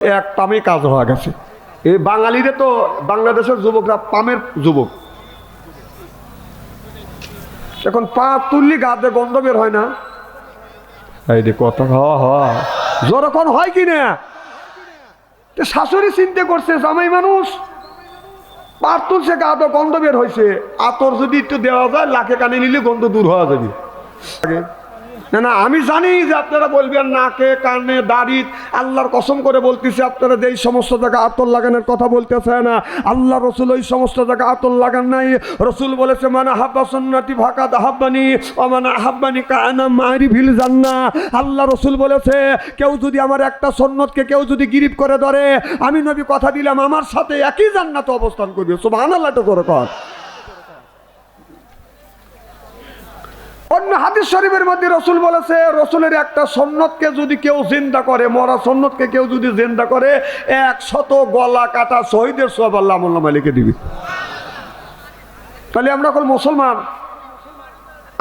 এক পামে কাজ হয়ে গেছে। এই বাঙালিরে তো বাংলাদেশের যুবকরা পামের যুবক, এখন পা তুললি গাতে গন্ধ বের হয় না। এই যে কথা যখন হয় কি না, শাশুড়ি চিন্তা করছে জামাই মানুষ পা তুলছে গাতে গন্ধ বের হয়েছে, আতর যদি একটু দেওয়া যায় লাখে কানে নিলে গন্ধ দূর হওয়া যাবে। না না, আমি জানি যে আপনারা বলবেন নাকে কানে দাড়ি, আল্লাহর কসম করে বলতেছি আপনারা যে এই সমস্ত জায়গায় আতর লাগানোর কথা বলতেছে না, আল্লাহ রসুল ওই সমস্ত জায়গায় আতর লাগান নাই। রসুল বলেছে মানা হাব্বা সুন্নতি ফাকাদ হাব্বানি ওয়া মানা হাব্বানি কানা মারিফিল জান্নাহ। আল্লাহ রসুল বলেছে কেউ যদি আমার একটা সুন্নতকে কেউ যদি গিরিফ করে ধরে, আমি নবী কথা দিলাম আমার সাথে একই জান্নাতে অবস্থান করবে। সুবহানাল্লাহ তো করে কর। অন্য হাদিস শরীফের মধ্যে রসুল বলেছে রসুলের একটা সুন্নতকে যদি কেউ জিন্দা করে, মরা সুন্নতকে কেউ যদি জিন্দা করে, 100 গলা কাটা শহীদের সওয়াব আল্লাহ আমল নামায় লিখে দিবে। তাহলে আমরা কোন মুসলমান,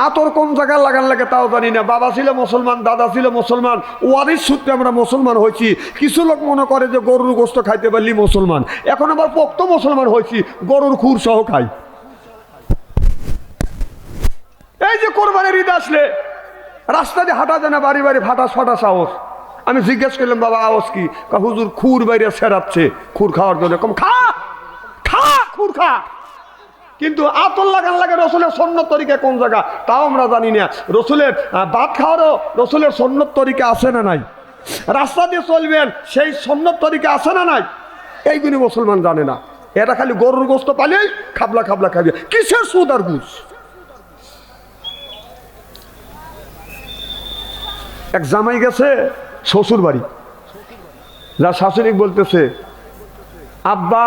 আতর কোন জায়গায় লাগান লাগে তাও জানি না। বাবা ছিল মুসলমান, দাদা ছিল মুসলমান, ওয়ারিস সূত্রে আমরা মুসলমান হয়েছি। কিছু লোক মনে করে যে গরুর গোশত খাইতে পারলি মুসলমান, এখন আবার পোক্ত মুসলমান হয়েছি, গরুর খুর সহ খাই। এই যে কোরবানির ঈদ আসলে রাস্তা দিয়ে হাঁটা যায় না, বাড়ি বাড়ি ফাটাস ফাটাস আওয়াজ। আমি জিজ্ঞেস করলাম বাবা আওয়াজ কি? হুজুর খুর বাইরে সেরাচ্ছে খুর খাওয়ার জন্য। কম খা খা খুর খা, কিন্তু আতর লাগান লাগে রসুলের সুন্নত তরিকা কোন জায়গা তাও আমরা জানি না। রসুলের ভাত খাওয়ারও রসুলের সুন্নত তরিকা আছে না নাই? রাস্তা দিয়ে চলবেন সেই সুন্নত তরিকা আছে না নাই? এইগুলি মুসলমান জানে না। এটা খালি গরুর গোশত পালেই খাবলা খাবলা খাবে। কিসের সুদ আর ঘুষ? এক জামাই গেছে শ্বশুর বাড়ি, যা শাশুড়ি বলতেছে আব্বা,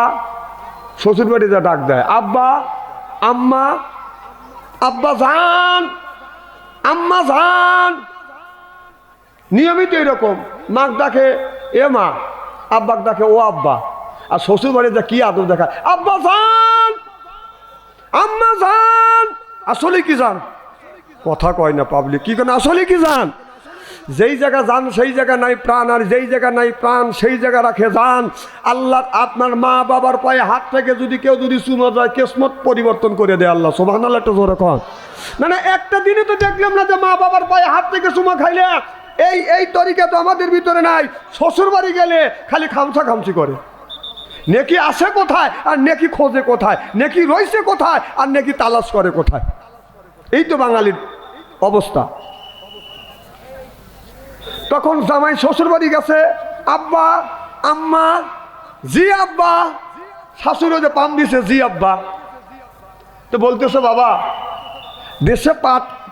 শ্বশুর বাড়ি যা ডাক দেয় আব্বা আম্মা, আব্বা যান আম্মা যান, নিয়মিত এরকম। মাক ডাকে এ মা, আব্বাক ডাকে ও আব্বা। আর শ্বশুর বাড়ি যা কি আদর দেখায়, আব্বা যান আম্মা যান। আসলে কি যান? কথা কয় না পাবলিক, কি কেন আসলে কি যান? যেই জায়গা যান সেই জায়গা নাই প্রাণ, আর যেই জায়গা নাই প্রাণ সেই জায়গা রাখে যান। আল্লাহ আপনার মা বাবার পায়ে হাত থেকে যদি কেউ যদি চুমা যায়, কিসমত পরিবর্তন করে দেয় আল্লাহ। সুবহানাল্লাহ একটা জোরে কর। না না, একটা দিনে তো দেখলাম না যে মা বাবার পায়ে হাত থেকে চুমা খাইলে। এই তরিকা তো আমাদের ভিতরে নাই। শ্বশুর বাড়ি গেলে খালি খামছা খামছি করে। নেকি আসে কোথায় আর নেকি খোঁজে কোথায়, নেকি রয়েছে কোথায় আর নেকি তালাশ করে কোথায়? এই তো বাঙালির অবস্থা। তখন জামাই শ্বশুর বাড়ি গেছে, আব্বা আম্মা জি আব্বা, শাশুড়ি যে পাম দিছে জি আব্বা। তো বলতেছে বাবা দেশে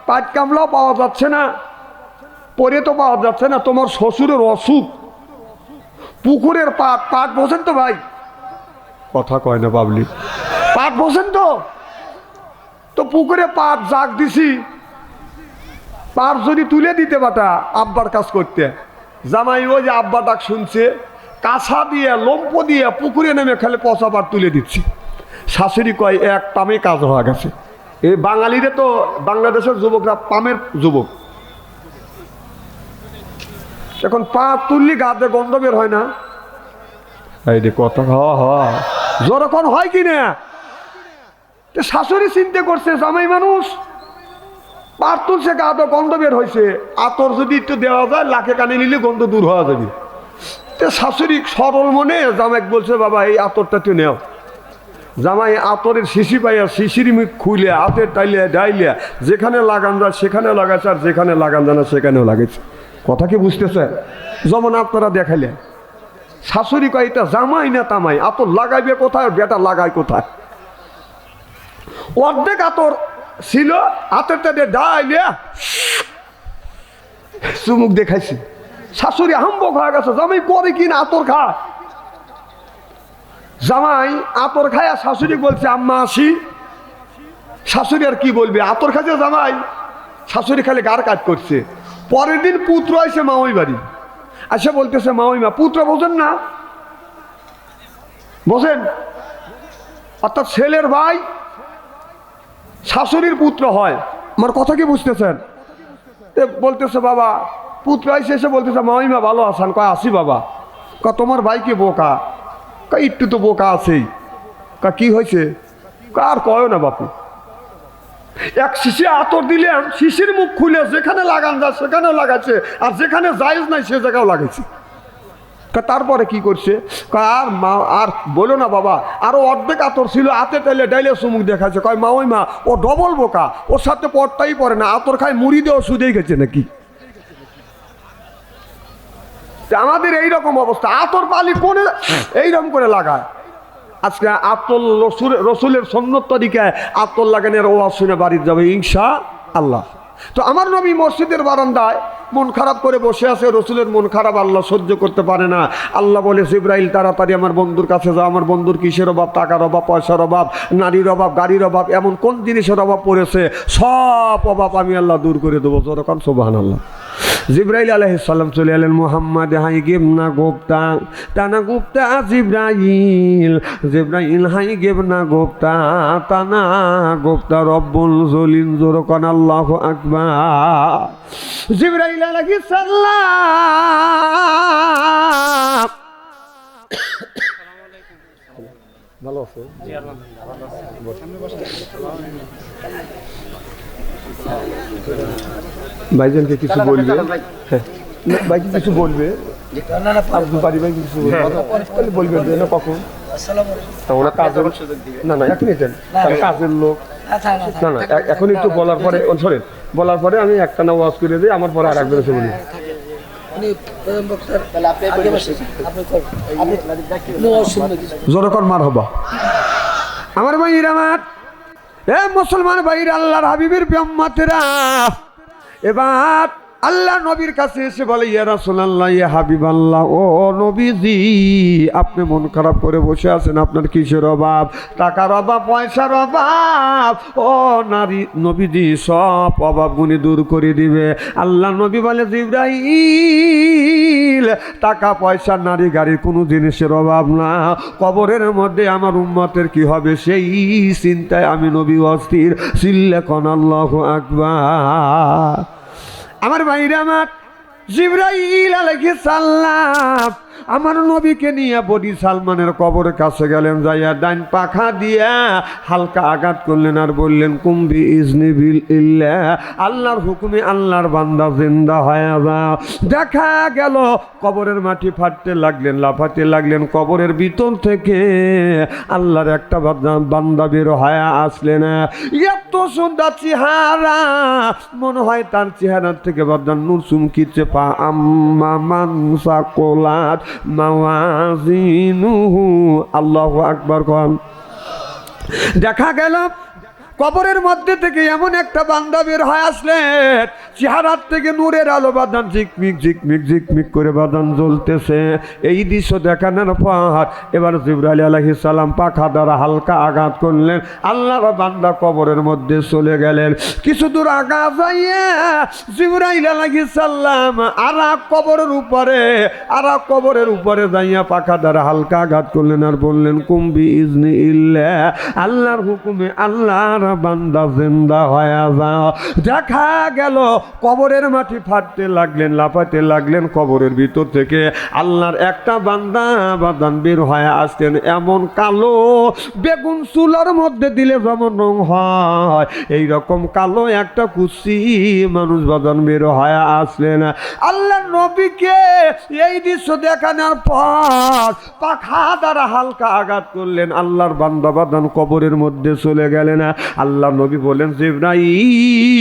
পাট কামলাও পাওয়া যাচ্ছে না, পরে তো পাওয়া যাচ্ছে না, তোমার শ্বশুরের অসুখ, পুকুরের পাট বোঝেন তো ভাই? কথা কয় না পাবলি, পাট বোঝেন তো পুকুরে পাট জাগ দিছি, পার যদি তুলে দিতে বাটা আব্বার কাজ করতে। জামাই ওই যে আব্বা ডাক শুনছে, কাঁচা দিয়ে লম্প দিয়ে পুকুরে নেমে খালি পচা পার তুলে দিচ্ছি। শাশুড়ি কয় এক পামে কাজ হয়ে গেছে। এই বাঙালিরে তো বাংলাদেশের যুবকরা পামের যুবক, এখন পা তুললি গাতে গন্ধ বের হয় না। এই যে কথা যখন হয় কি না, শাশুড়ি চিন্তা করছে জামাই মানুষ পার তুলছে গাতে গন্ধ বের হয়েছে, আতর যদি একটু দেওয়া যায় লাখে কানে নিলে গন্ধ দূর হওয়া যাবে। তো শাশুড়ি সরল মনে জামাই বলছে বাবা এই আতরটা তুই নেও। জামাই আতরের শিশি পাইয়া শিশির মুখ খুলে হাতের টাইলিয়া ডাইলিয়া যেখানে লাগান যায় সেখানে লাগাচ্ছে, আর যেখানে লাগান যায় না সেখানেও লাগাইছে। কথা কি বুঝতেছে? যেমন আপনারা দেখাইলেন। শাশুড়ি কয় এটা জামাই না তামাই, আতর লাগাইবে কোথায়, বেটা লাগায় কোথায়? অর্ধেক আতর ছিল, হাতেরটা দিয়ে ডাইলিয়া চুমুক দেখাইছি। শাশুড়ি হাম্বক হয়ে গেছে, জামাই করে কিনা আতর খায়। জামাই আতর খায় আর শাশুড়ি বলছে আম্মা আসি। শাশুড়ি আর কি বলবে, আতর খাইছে জামাই, শাশুড়ি খালি গার কাজ করছে। পরের দিন পুত্র আসে মামাই বাড়ি, আসে বলতেছে মামাইমা, পুত্র বোঝেন না, বোঝেন অর্থাৎ ছেলের ভাই শাশুড়ির পুত্র হয়। আমার কথা কি বুঝতেছেন? বলতেছে বাবা পুত্র এসে বলতেছে মামিমা ভালো আছেন? কয় আসি বাবা। তোমার ভাইকে বোকা, একটু তো বোকা আছেই। কি হয়েছে? আর কয় না বাপু, এক শিশি আতর দিলাম, শিশির মুখ খুলে যেখানে লাগান যায় সেখানেও লাগাচ্ছে, আর যেখানে জায়েজ নাই সে জায়গাও লাগাইছে। তারপরে কি করছে? আর মা আর বলো না বাবা, আরো অর্ধেক আতর ছিল, হাতে তেলে ডাইলে চুমুক দেখাচ্ছে। কয় মা, ওই মা ও ডবল বোকা, ওর সাথে পড়তাই পড়ে না, আতর খায় মুড়ি দিয়ে সুদেই গেছে নাকি। আমাদের এইরকম অবস্থা, আতর পালি কোনে এইরকম করে লাগায়। আজকে আতর রসুলের সুন্নত তরিকায় আতর লাগানোর ওয়াজ শুনে বাড়িতে যাবে ইনশাআল্লাহ। তো আমার নবী মসজিদের বারান্দায় মন খারাপ করে বসে আছে। রসুলের মন খারাপ আল্লাহ সহ্য করতে পারে না। আল্লাহ বলে, জিবরাইল তাড়াতাড়ি আমার বন্ধুর কাছে যাও। আমার বন্ধুর কিসের অভাব? টাকার অভাব, পয়সার অভাব, নারীর অভাব, গাড়ির অভাব, এমন কোন জিনিসের অভাব পড়েছে, সব অভাব আমি আল্লাহ দূর করে দেবো। যখন সুবহানাল্লাহ। জিবরাইল আলাইহিস সালাম চলে এলেন। মুহাম্মদ হাই গেবনা গোপ্তা তানা গুপ্তা জিবরাইল, জিবরাইল হাই গেবনা গোপ্তা তানা গোপ্তা রব্বুল জলিল। যখন আল্লাহু আকবার। জিবরাইল আলাইহিস সালাম ভালো আছে? ভাইজানকে কিছু বলবে? হ্যাঁ, ভাইকে কিছু বলবে? বলবে না কখন? ওরা কাজের, না না এখনই দেন, কাজের লোক। না না এখন একটু বলার পরে, শোনেন, বলার পরে আমি একটা না ওয়াজ করে দিই, আমার পরে আর একজন এসে বলি। জোরকর মার হবা। আমার ভাইরা, আমার মুসলমান ভাইরা, আল্লাহর হাবিবের উম্মতেরা, এবার আল্লাহ নবীর কাছে এসে বলে, ইয়া রাসূলুল্লাহ, ইয়া হাবিবাল্লাহ, ও নবীজি, আপনি মন খারাপ করে বসে আছেন, আপনার কিসের অভাব? টাকার অভাব, পয়সার অভাব। ও নারী নবীজি, সব অভাব গুনি দূর করে দিবে। আল্লাহ নবী বলে, জিবরাইল, টাকা পয়সা, নারী গাড়ির কোনো জিনিসের অভাব না। কবরের মধ্যে আমার উম্মতের কি হবে সেই চিন্তায় আমি নবী অস্থির। চিল্লা কোন আল্লাহু আকবার। আমার ভাইরা, আমার জিবরাইল আলাইহিস সালাম আমার নবীকে নিয়ে বনি সালমানের কবরের কাছে গেলেন। যাইয়া ডাইন পাখা দিয়া হালকা আঘাত করলেন আর বললেন, কুম্বি ইজনি বিল ইল্লাহ, আল্লাহর হুকুমে আল্লাহর বান্দা জিন্দা হয়ে যাও। দেখা গেল কবরের মাটি ফাটতে লাগলেন, লাফাতে লাগলেন। কবরের ভিতর থেকে আল্লাহর একটা বান্দা বের হয়ে আসলেন। এত সুন্দর চেহারা, মনে হয় তার চেহারার থেকে বাদান নূর চুমকিচ্ছে। পা আম্মা মানসা কোলাত মাওয়াজিনুহু, আল্লাহু আকবার। কোন দেখা গেল কবরের মধ্যে থেকে এমন একটা বান্দা বের হয়ে আসলেন, চেহারার থেকে নূরের আলো বাদান ঝিকমিক ঝিকমিক ঝিকমিক করে বাদান জ্বলতেছে। এই দৃশ্য দেখানোর পর এবার জিবরাইল আলাইহিস সালাম পাখা দ্বারা হালকা আঘাত করলেন। আল্লাহর বান্দা কবরের মধ্যে চলে গেলেন। কিছু দূর আঘাত যাইয়া জিবরাইল আলাইহিস সালাম কবরের উপরে যাইয়া পাখা দ্বারা হালকা আঘাত করলেন আর বললেন, কুম্বি ইজনি ইল্লাহ, আল্লাহর হুকুমে আল্লাহর বান্দা জিন্দা হয়ে যাও। দেখা গেল কবরের মাটি ফাটতে লাগলেন, লাফাতে লাগলেন। কবরের ভিতর থেকে আল্লাহর একটা বান্দা বাদান বের হয়ে আসতেন, এমন কালো, বেগুন চুলার মধ্যে দিলে যেমন রং হয় এইরকম কালো একটা কুচি মানুষ বাদান বের হয়ে আসলেন। আল্লাহ নবীকে এই দৃশ্য দেখানোর পর পাখা দ্বারা হালকা আঘাত করলেন। আল্লাহর বান্দা বাদান কবরের মধ্যে চলে গেলেন। আল্লাহ নবী বলেন, জিবরাইল,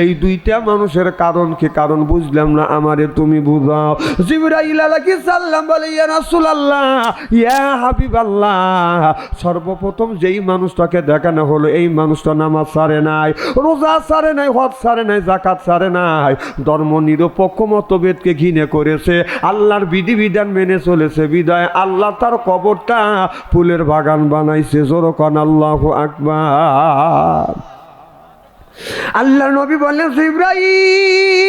এই দুইটা মানুষের কারণ কি? কারণ বুঝলাম না, আমারে তুমি বুঝাও। জিবরাইল আলাইহিস সালাম বলে, ইয়া রাসূলুল্লাহ, ইয়া হাবিবাল্লাহ, সর্বপ্রথম যেই মানুষটাকে দেখানো হলো এই মানুষটা নামাজ ছাড়ে নাই, রোজা ছাড়ে নাই, হজ ছাড়ে নাই, যাকাত ছাড়ে নাই, ধর্ম নিরপেক্ষ মতভেদকে ঘৃণা করেছে, আল্লাহর বিধিবিধান মেনে চলেছে, বিদায় আল্লাহ তার কবরটা ফুলের বাগান বানাইছে। জোরকান আল্লাহু আকবার। আল্লাহর নবী বললেন, জিবরাইল,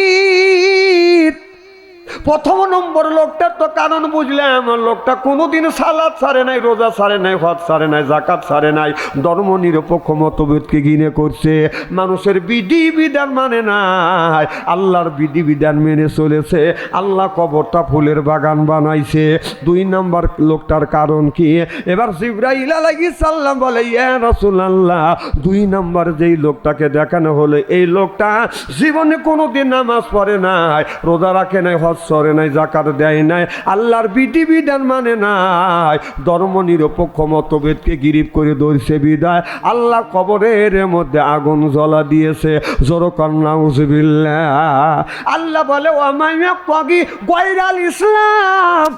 প্রথম নম্বর লোকটার তো কারণ বুঝলাম, লোকটা কোনোদিন সালাত ছাড়ে নাই, রোজা ছাড়ে নাই, হজ ছাড়ে নাই, জাকাত ছাড়ে নাই, ধর্ম নিরপেক্ষ মতভেদকে ঘৃণা করছে, মানুষের বিধি বিধান মানে নাই, আল্লাহর বিধি বিধান মেনে চলেছে, আল্লাহ কবরটা ফুলের বাগান বানাইছে। দুই নাম্বার লোকটার কারণ কি? এবার জিবরাইল আলাইহিস সালাম বলে, ইয়া রাসূলুল্লাহ, দুই নাম্বার যেই লোকটাকে দেখানো হলো, এই লোকটা জীবনে কোনোদিন নামাজ পড়ে নাই, রোজা রাখে নাই, হজ করে নাই, জাকাত দেয় নাই, আল্লাহর বিধি বিধান মানে নাই, ধর্ম নিরপেক্ষ মতভেদকে গিরিফ করে ধরছে বিদায় আল্লাহ কবরের মধ্যে আগুন জ্বলা দিয়েছে। জোরকান নাউযুবিল্লাহ। আল্লাহ বলে, ওয়ামাইয়া পাগি গায়রাল ইসলাম।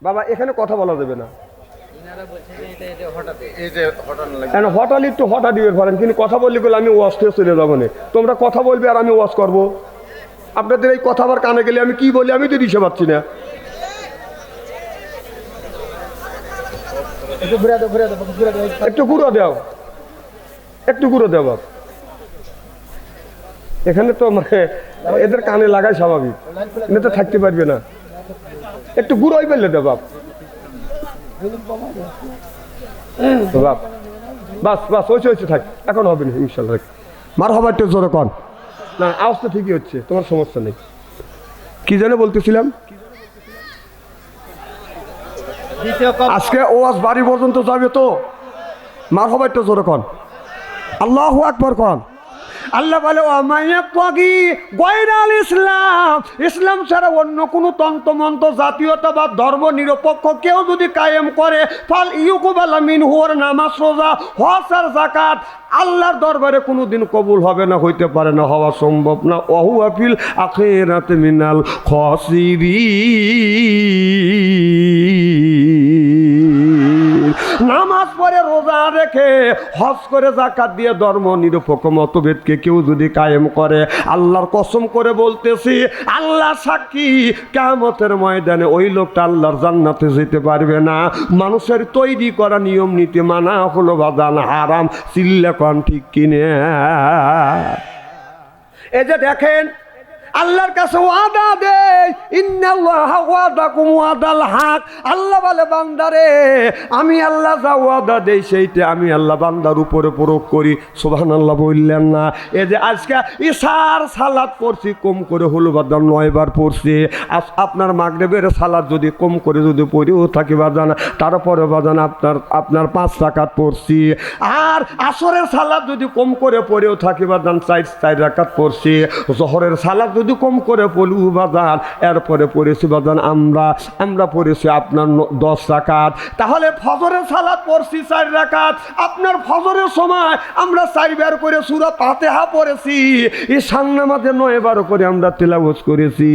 বাবা এখানে কথা বলা যাবে না, হঠাৎ একটু হঠাৎ দিবে পারেন, কিন্তু কথা বললে বলে আমি ওয়াজ থেকে চলে যাবো না, তোমরা কথা বলবে আর আমি ওয়াজ করবো। আপনাদের এই কথা আবার কানে গেলে আমি কি বলি আমি তো দিশে পাচ্ছি না। একটু গুঁড়ো দাও, একটু গুঁড়ো দাও বাপ, এখানে তো মানে এদের কানে লাগাই স্বাভাবিক, এনে তো থাকতে পারবে না, একটু গুঁড়োই ফেললে দাও বাপ, বাপ বাস বাস ওইছে ওইছে থাক, এখন হবে না ইনশাল্লাহ। মার হবার একটু জোরে কন না, আওয়াজ তো ঠিকই হচ্ছে, তোমার সমস্যা নেই। কি জানে বলতেছিলাম, আজকে ওয়াজ বাড়ি পর্যন্ত যাবে তো, মার হবার একটু জোরে কন, আল্লাহু আকবার কন। আল্লাহ বলে, ইসলাম, ইসলাম ছাড়া অন্য কোনো তন্ত্রমন্ত্র জাতীয়তাবাদ ধর্ম নিরপেক্ষ কেউ যদি কায়েম করে, ফাল ইউকুবালা মিনহু, ওর নামাজ রোজা হজ আর যাকাত আল্লাহর দরবারে কোনোদিন কবুল হবে না, হইতে পারে না, হওয়া সম্ভব না। ওয়াহুয়া ফিল আখিরাতি মিনাল খাসিরিন। নামাজ পড়ে রোজা রেখে হজ করে যাকাত দিয়ে ধর্ম নিরপেক্ষ মতভেদকে কেউ যদি কায়েম করে, আল্লাহর কসম করে বলতেছি, আল্লাহ সাক্ষী, কিয়ামতের ময়দানে ওই লোকটা আল্লাহর জান্নাতে যেতে পারবে না। মানুষের তৈরি করা নিয়ম নীতি মানা হলো বাদান হারাম। চিল্লা কোন ঠিক কিনে? এই যে দেখেন আল্লাহর কাছে ওয়াদা দেয়, ইন্নাল্লাহা ওয়াদাকুম ওয়াদাল হক। আল্লাহ বলে, বান্দারে আমি আল্লাহ যা ওয়াদা দেই সেইটা আমি আল্লাহ বান্দার উপরে প্রয়োগ করি। সুবহানাল্লাহ বললেন না? এই যে আজকে ইশার সালাত পড়ছি, কম করে হলো বাদান 9 বার পড়ছি। আপনার মাগরিবের সালাত যদি কম করে যদি পড়েও থাকি বাদান, তারপরে বাদান আপনার 5 রাকাত পড়ছি। আর আসরের সালাত যদি কম করে পড়েও থাকি বাদান 4 রাকাত পড়ছি। জোহরের সালাত যদি কম করে পড়ি বাজান, এরপরে পড়েছি বাজান আমরা পড়েছি আপনার 10 রাকাত। তাহলে ফজরের সালাত পড়ছি 4 রাকাত, আপনার ফজরের সময় আমরা 4 বার করে সূরা ফাতিহা পড়েছি। ঈশান নামাজে 9 বার করে আমরা তেলাওয়াত করেছি।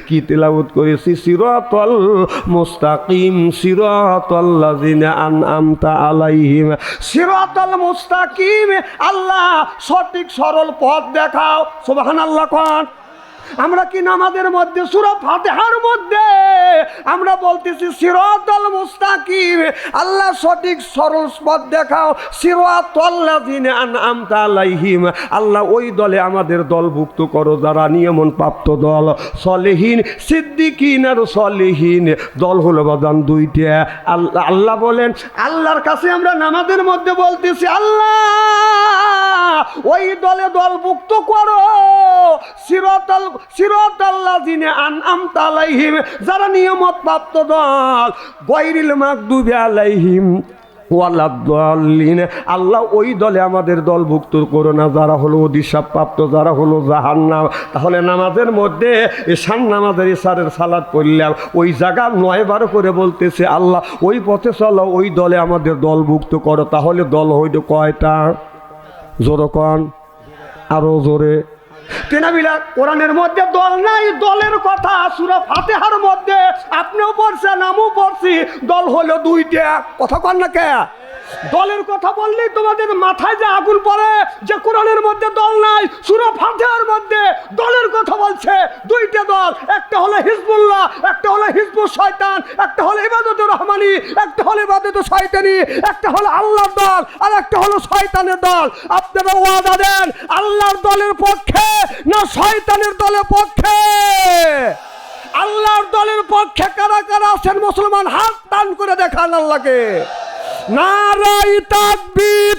কি তেলাওয়াত করেছি? সিরাতাল মুস্তাকিম, সিরাতাল লাযিনা আনআমতা আলাইহিম। সিরাতাল মুস্তাকিম, আল্লাহ সঠিক সরল পথ দেখাও। সুবহানাল্লাহ কোন? আমরা কি নামাজের মধ্যে সূরা ফাতিহার মধ্যে আমরা বলতেছি সিরাতাল মুস্তাকিম, আল্লাহ সঠিক সরল পথ দেখাও, সিরাতাল লাযিনা আনআমতা আলাইহিম, আল্লাহ ওই দলে আমাদের দলভুক্ত করো যারা নিয়মন প্রাপ্ত দল, সলিহিন, সিদ্দিকিন আর সলিহিন। দল হলো বাদান 2টা। আল্লাহ বলেন, আল্লাহর কাছে আমরা নামাজের মধ্যে বলতেছি, আল্লাহ ওই দলে দলভুক্ত করো, সিরাতাল লাযিনা আনআমতা আলাইহিম, যারা নিয়ামত প্রাপ্ত দল, গায়রিল মাগদুবি আলাইহিম ওয়ালাদ-দাল্লিন। আল্লাহ ওই দলে আমাদের দলভুক্ত করো না যারা হলো অভিশাপ প্রাপ্ত, যারা হলো জাহান্নাম। তাহলে নামাজের মধ্যে ঈশান নামাজের ইশারের সালাত পড়লাম, ওই জায়গা 9 বার করে বলতেছে, আল্লাহ ওই পথে চলো, ওই দলে আমাদের দলভুক্ত করো। তাহলে দল হইল কয়টা? জোরে কোন, আরো জোরে। তেনাবিলা কোরআনের মধ্যে দল নাই, দলের কথা সূরা ফাতিহার মধ্যে আপনিও পড়ছেন, আমিও পড়ছি, দল হলো 2টা। কথা কন না কে? দলের কথা বললেই তোমাদের মাথায় যে আগুন পড়ে, যে কোরআনের মধ্যে দল নাই, সূরা ফাতিহার মধ্যে দলের কথা বলছে। দুইটা দল, একটা হলো হিজবুল্লাহ, একটা হলো হিজবুল শয়তান, একটা হলো ইবাদতুর রহমানি, একটা হলো ইবাদতুর শয়তানি, একটা হলো আল্লাহর দল আর একটা হলো শয়তানের দল। আপনারা ওয়াদা দেন আল্লাহর দলের পক্ষে না শয়তানের দলের পক্ষে? আল্লাহর দলের পক্ষে কারা কারা আছেন মুসলমান? হাত টান করে দেখান আল্লাহকে। নারাই তাকবীর,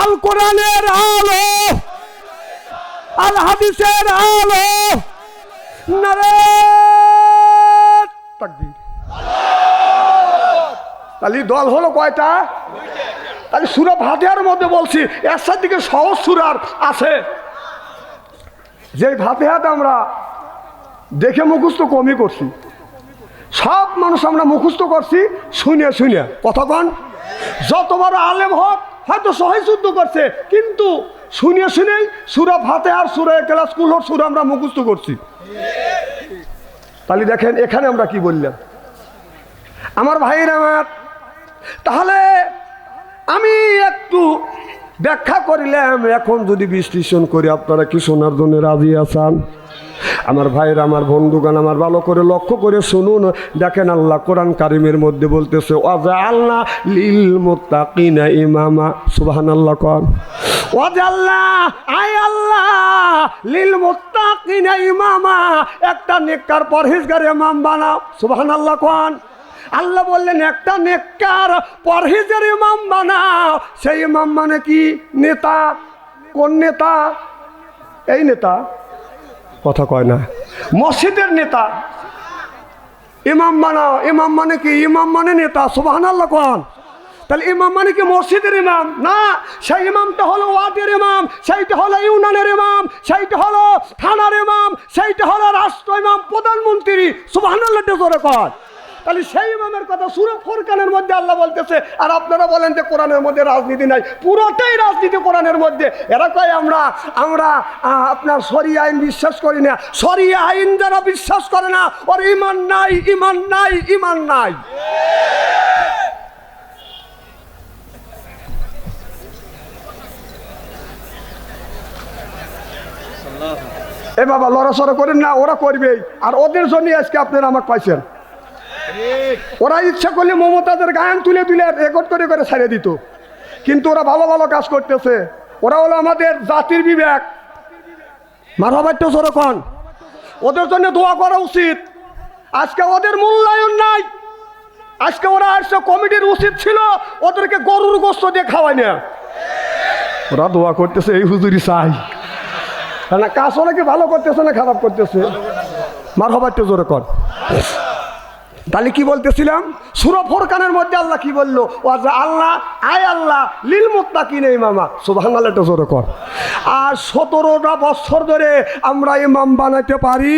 আল কোরআনের আলো, আল হাদিসের আলো, নারাই তাকবীর। তাহলে দল হলো কয়টা? তাহলে সূরা ফাতিহার মধ্যে বলছি এর দিকে সহজ সূরার আছে, যে ফাতিহাটা আমরা দেখে মুখস্থ কমই করছি। সব মানুষ আমরা মুখস্থ করছি শুনে শুনে। কথা কন, যত বড় আলেম হোক হয়তো সহি শুদ্ধ করছে, কিন্তু শুনে শুনেই সূরা ফাতিহার সূরা ইখলাস কুল হোক সূরা আমরা মুখস্থ করছি। তাহলে দেখেন এখানে আমরা কি বললাম আমার ভাইরা আমার। তাহলে আমি একটু ব্যাখ্যা করিলাম, এখন যদি বিশ্লেষণ করি আপনারা কি শোনার জন্য রাজি আছেন? আমার ভাইরা আমার বন্ধুগান আমার ভালো করে লক্ষ্য করে শুনুন। দেখেন আল্লাহ কোরআন কারিমের মধ্যে বলতেছে ওয়াজআলনা লিল মুত্তাকিনা ইমামা। সুবহানাল্লাহ কোন ওয়াজআলনা, আয় আল্লাহ লিল মুত্তাকিনা ইমামা, একটা নেককার পরহেজগার ইমাম বানাও। সুবহানাল্লাহ কোন। আল্লাহ বললেন একটা নেককার পরহেজের ইমাম বানাও। সেই ইমাম মানে কি? নেতা। কোন নেতা? এই নেতা কথা কয় না, মসজিদের নেতা। ইমাম বানাও, ইমাম মানে কি? ইমাম মানে নেতা। সুবহানাল্লাহ কোন। তাহলে ইমাম মানে কি মসজিদের ইমাম না, সেই ইমামটা হলো ওয়ার্ডের ইমাম, সেইটা হলো ইউনিয়নের ইমাম, সেইটা হলো থানার ইমাম, সেইটা হলো রাষ্ট্র ইমাম, প্রধানমন্ত্রী। সুবহানাল্লাহ জোরে কর। তাহলে সেই ইমামের কথা সূরা ফুরকানের মধ্যে আল্লাহ বলতেছে। আর আপনারা বলেন যে কোরআনের মধ্যে রাজনীতি নাই, পুরোটাই রাজনীতি কোরআনের মধ্যে। এরা কয় আমরা আপনার শরিয়া আইন বিশ্বাস করি না। শরিয়া আইন যারা বিশ্বাস করে না ওর ঈমান নাই, ঈমান নাই, ঈমান নাই। এ বাবা লড়াচড়া করেন না, ওরা করবেই। আর ওদের জন্য আজকে আপনারা আমাকে পাইছেন। ওরা ইচ্ছা করলে মমতাজের গান তুলে তুলে রেকর্ড করে করে ছাড়িয়ে দিত, কিন্তু ওরা ভালো ভালো কাজ করতেছে। ওরা হলো আমাদের জাতির বিবেক। মারহাবাট্য সরকন, ওদের জন্য দোয়া করা উচিত। আজকে ওদের মূল্যায়ন নাই। আজকে ওরা আসছে, কমিটির উচিত ছিল ওদেরকে গরুর গোস্ত দিয়ে খাওয়ায় না। ওরা দোয়া করতেছে এই হুজুরি চাই না। কাজ ওরা কি ভালো করতেছে না খারাপ করতেছে? মারহাবাট্য সরকন। তাহলে কি বলতেছিলাম? সূরা ফুরকানের মধ্যে আল্লাহ কি বললো? আল্লাহ, আয় আল্লাহ লিল মুত্তাকিনা ইমামা। সুবহানাল্লাহ জোরে কর। আর 17টা বছর ধরে আমরা ইমাম বানাইতে পারি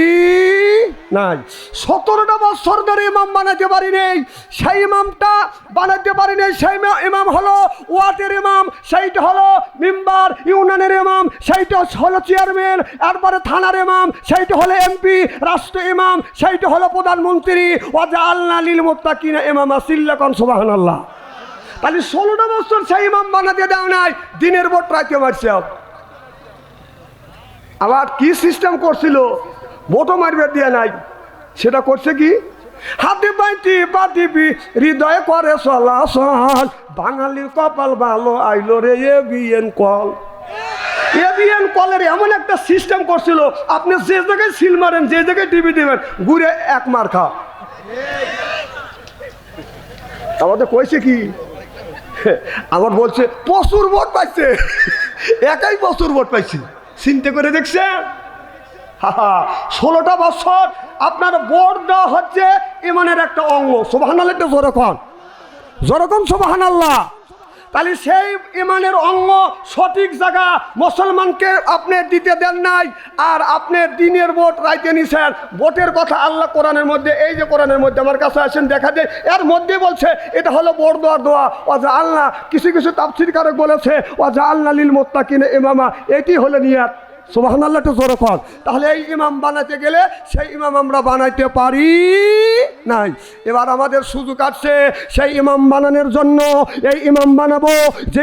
নাই। 17টা বছর ধরে ইমাম বানাইতে পারি নেই। সেই ইমামটা বানাইতে পারি নেই। সেই ইমাম হলো ওয়ার্ডের ইমাম, সেইটা হলো মেম্বার, ইউনিয়নের ইমাম, সেইটা হলো চেয়ারম্যান, এরপরে থানার ইমাম, সেইটা হলো এমপি, রাষ্ট্র ইমাম, সেইটা হলো প্রধানমন্ত্রী। ওয়াজআলনা লিল মুত্তাকিনা ইমামা। সিল্লাকান সুবহানাল্লাহ। তাহলে 16টা বছর সেই ইমাম বানাতে দাও নাই, দিনের ভোট রাখতে পারছে। আবার কি সিস্টেম করছিল? ভোটও মারবে দিয়ে নাই। সেটা করছে কি? হাতে পাইতি পাতিবি হৃদয়ে করে চলাচল, বাঙালির কপাল ভালো আইলো রে এবিএন কল। এবিএন কলের এমন একটা সিস্টেম করছিল, আপনি যে জায়গায় সিল মারেন, যে জায়গায় টিভি দিবেন, ঘুরে এক মার খা। আমাদের কইছে কি? আমার বলছে প্রচুর ভোট পাইছে, একাই প্রচুর ভোট পাইছি। চিন্তা করে দেখছেন? 16টা বছর আপনার ভোট দেওয়া হচ্ছে ইমানের একটা অঙ্গ। সুবহানাল্লাহ জোরকন, জোরকন সুবহানাল্লাহ। তাহলে সেই ইমানের অঙ্গ সঠিক জায়গা মুসলমানকে আপনি দিতে দেন নাই, আর আপনি দিনের ভোট রাইতে নিছেন। ভোটের কথা আল্লাহ কোরআনের মধ্যে, এই যে কোরআনের মধ্যে আমার কাছে আসেন দেখা যায়, এর মধ্যে বলছে এটা হলো ভোট দেওয়ার দোয়া। ওয়াজআলনা, কিছু কিছু তাফসীরকারক বলেছে ওয়াজআলনা লিল মুত্তাকিনা ইমামা, এটি হলো নিয়াত। সুবহানাল্লাহ জোরে কর। তাহলে এই ইমাম বানাইতে গেলে সেই ইমাম আমরা বানাইতে পারি নাই। এবার আমাদের সুযোগ আসছে সেই ইমাম বানানোর জন্য। এই ইমাম বানাবো যে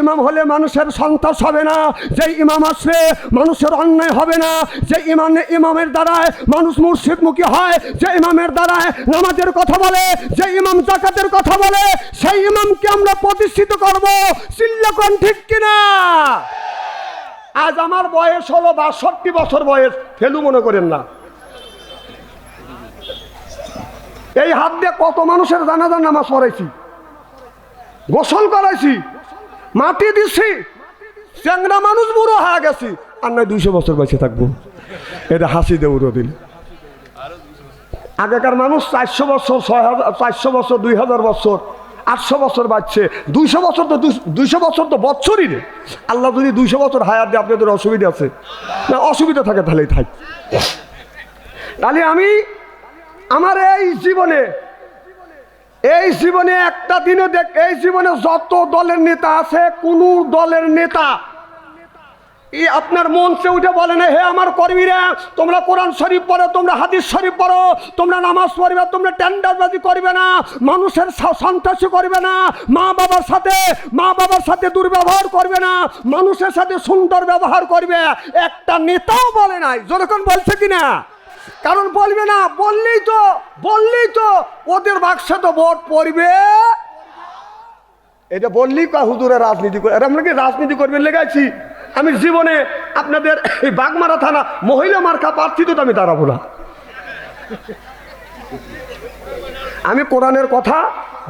ইমাম হলে মানুষের সন্ত্রাস হবে না, যে ইমাম আসলে মানুষের অন্যায় হবে না, যে ইমামের দ্বারায় মানুষ মুর্শিদমুখী হয়, যে ইমামের দ্বারায় নামাজের কথা বলে, যে ইমাম যাকাতের কথা বলে, সেই ইমামকে আমরা প্রতিষ্ঠিত করব। চিল্লাকন ঠিক কিনা? আজ আমার বয়স হলো 62 বছর বয়স, ফেলু মনে করেন না। এই হাত দিয়ে কত মানুষের জানাজার নামাজ পড়াইছি, গোসল করাইছি, মাটি দিছি, চ্যাংরা মানুষ বুড়ো হয়ে গেছি, আর নয় 200 বছর বেঁচে থাকবো। এটা হাসি দেউরো দিল। আগেকার মানুষ 400 বছর, 400 বছর, 2000 বছর, 800 বছর বাঁচছে। 200 বছর তো বছরই রে। আল্লাহ যদি 200 বছর হায়াত দিয়ে, আপনাদের অসুবিধা আছে না? অসুবিধা থাকে তাহলেই থাক। তাহলে আমি আমার এই জীবনে একটা দিনও এই জীবনে যত দলের নেতা আছে, কোন দলের নেতা আপনার মঞ্চে উঠে বলে না, হে আমার কর্মীরা, তোমরা কোরআন শরীফ পড়ো, তোমরা হাদিস শরীফ পড়ো, তোমরা নামাজ পড়বে, তোমরা টেন্ডারবাজি করবে না, মানুষের সন্ত্রাসী করবে না, মা বাবার সাথে দুর্ব্যবহার করবে না, মানুষের সাথে সুন্দর ব্যবহার করবে। একটা নেতাও বলে নাই। যখন বলছে কিনা? কারণ বলবে না, বললেই তো ওদের বাক্সে তো ভোট পড়বে। এটা বললেই হুজুরে রাজনীতি করে। আমরা কি রাজনীতি করবেন লেগাইছি? আমি জীবনে আপনাদের এই বাগমারা থানা মহিলা মার্কা প্রার্থী তো আমি দাঁড়াবো না। আমি কোরআনের কথা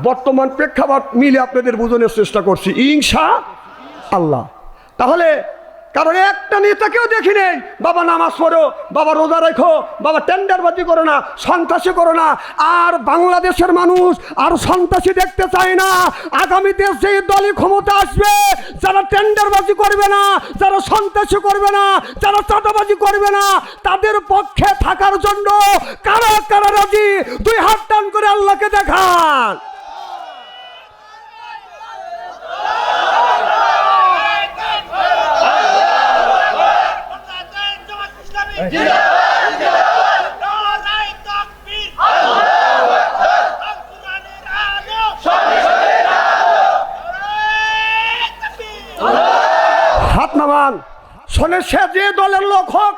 বর্তমান প্রেক্ষাপট মিলে আপনাদের বোঝানোর চেষ্টা করছি ইনশাআল্লাহ। তাহলে কারণ একটা নেতাকেও দেখি নেই, বাবা নামাজ পড়ো, বাবা রোজা রেখো, বাবা টেন্ডারবাজি করো না, সন্ত্রাসী করো না। আর বাংলাদেশের মানুষ আর সন্ত্রাসী দেখতে চায় না। আগামীতে সেই দলই ক্ষমতা আসবে যারা টেন্ডারবাজি করবে না, যারা সন্ত্রাসী করবে না, যারা চাঁদাবাজি করবে না, তাদের পক্ষে থাকার জন্য কারা কারা রাজি? 2 হাত টান করে আল্লাহকে দেখান। হাত নামান। শোনে, সে যে দলের লোক হোক,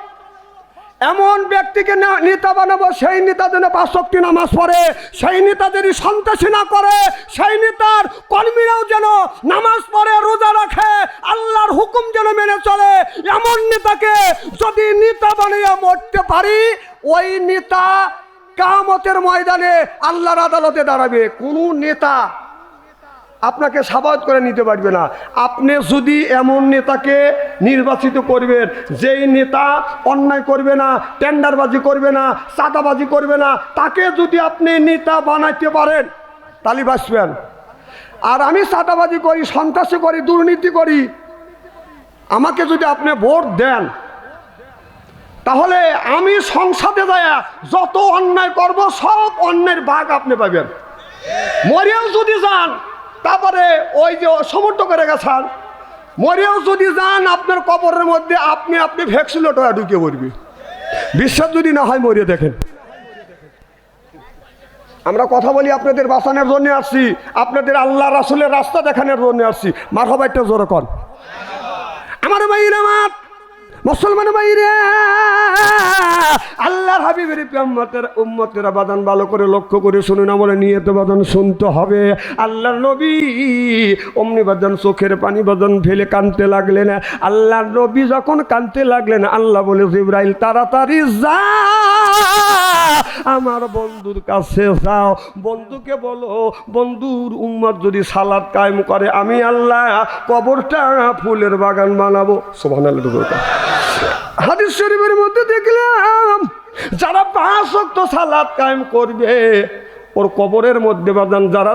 এমন ব্যক্তিকে নেতা বানাবো, সেই নেতা যেন 5 ওয়াক্ত নামাজ পড়ে, সেই নেতা যদি সন্ত্রাসী না করে, সেই নেতার কর্মীরাও যেন নামাজ পড়ে, রোজা রাখে, আল্লাহর হুকুম যেন মেনে চলে। এমন নেতাকে যদি নেতা বানিয়ে মরতে পারি, ওই নেতা কিয়ামতের ময়দানে আল্লাহর আদালতে দাঁড়াবে। কোন নেতা আপনাকে সাবাত করে নিতে পারবে না। আপনি যদি এমন নেতাকে নির্বাচিত করবেন, যেই নেতা অন্যায় করবে না, টেন্ডারবাজি করবে না, চাঁদাবাজি করবে না, তাকে যদি আপনি নেতা বানাইতে পারেন, তাহলে বাঁচবেন। আর আমি চাঁদাবাজি করি, সন্ত্রাসী করি, দুর্নীতি করি, আমাকে যদি আপনি ভোট দেন, তাহলে আমি সংসদে যায় যত অন্যায় করব, সব অন্যায়ের ভাগ আপনি পাবেন। মরেও যদি যান, তারপরে ওই যে সমর্থ করে গেছেন, মরেও যদি যান, আপনার কবরের মধ্যে আপনি ভ্যাকসিনেটর ঢুকে পড়বে। বিশ্বাস যদি না হয় মরিয়ে দেখেন। আমরা কথা বলি আপনাদের বাঁচানোর জন্য আসছি, আপনাদের আল্লাহ রাসূলের রাস্তা দেখানোর জন্য আসছি। মারহাবা, একটা জোরে কর। আমার ভাইরা, আমার মুসলমান ভাইরা, আল্লাহর হাবিবের উম্মতেরা বাদান ভালো করে লক্ষ্য করে শুনুন, আমরা নিয়ত বাদান শুনতে হবে। আল্লাহর নবী অমনি বাদান চোখের পানি বাদান ফেলে কাঁদতে লাগলেন। আল্লাহর নবী যখন কাঁদতে লাগলেন, আল্লাহ বলে, জিবরাইল তাড়াতাড়ি যা, আমার বন্ধুর কাছে যাও, বন্ধুকে বলো, বন্ধুর উম্মত যদি সালাত কায়েম করে, আমি আল্লাহ কবরটা ফুলের বাগান বানাবো। সুবহানাল্লাহ। হাদিস শরীফের মধ্যে দেখলাম, যারা 5 ওয়াক্ত সালাত কায়েম করবে, ওর কবরের মধ্যে বাজান যারা